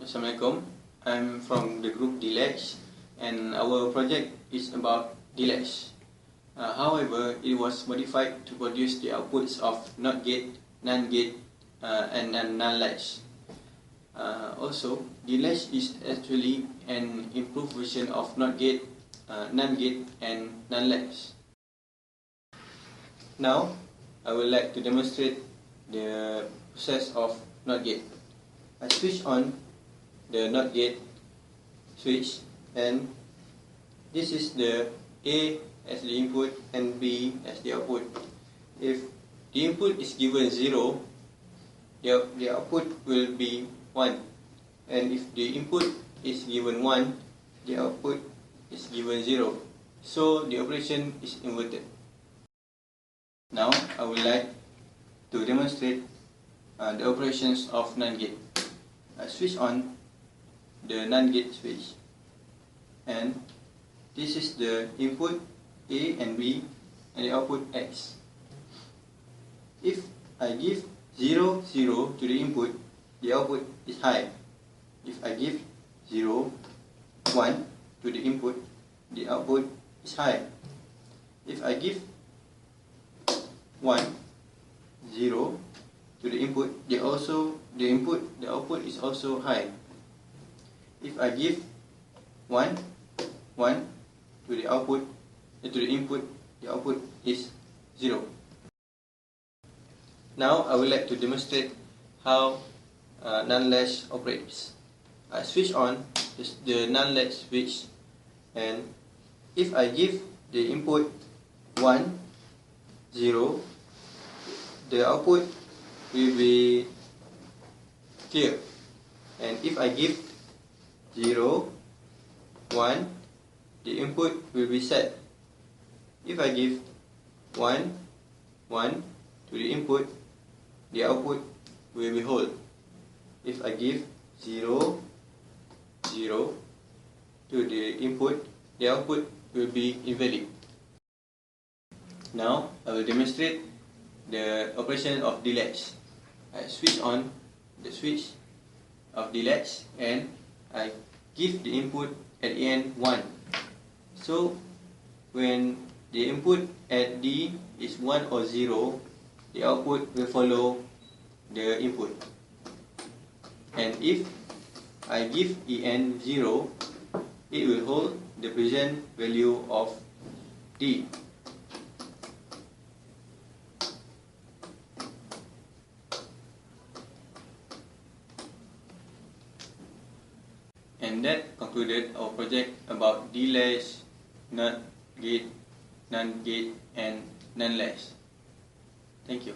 Assalamualaikum. I'm from the group D-Latch, and our project is about D-Latch. However, it was modified to produce the outputs of NOT gate, NAND gate, and NAND latch. Also, D-Latch is actually an improved version of NOT gate, NAND gate, and NAND latch. Now, I would like to demonstrate the process of NOT gate. I switch on the NOT gate switch, and this is the A as the input and B as the output. If the input is given 0, the output will be 1, and if the input is given 1, the output is given 0. So the operation is inverted. Now I would like to demonstrate the operations of NAND gate. I switch on the NAND gate switch, and this is the input A and B and the output X. If I give 0, 0 to the input, the output is high. If I give 0, 1 to the input, the output is high. If I give 1, 0 to the input, the output is also high. If I give 1, 1 to the output, to the input, the output is 0. Now I would like to demonstrate how NAND latch operates. I switch on the NAND latch switch, and if I give the input 1, 0, the output will be clear, and if I give 0, 1, the input will be set. If I give 1, 1 to the input, the output will be whole. If I give 0, 0 to the input, the output will be invalid. Now I will demonstrate the operation of D-Latch. I switch on the switch of D-Latch, and I give the input at the end 1. So when the input at D is 1 or 0, the output will follow the input. And if I give EN 0, it will hold the present value of D. And that concluded our project about D-Latch, NOT gate, NAND gate, and NAND latch. Thank you.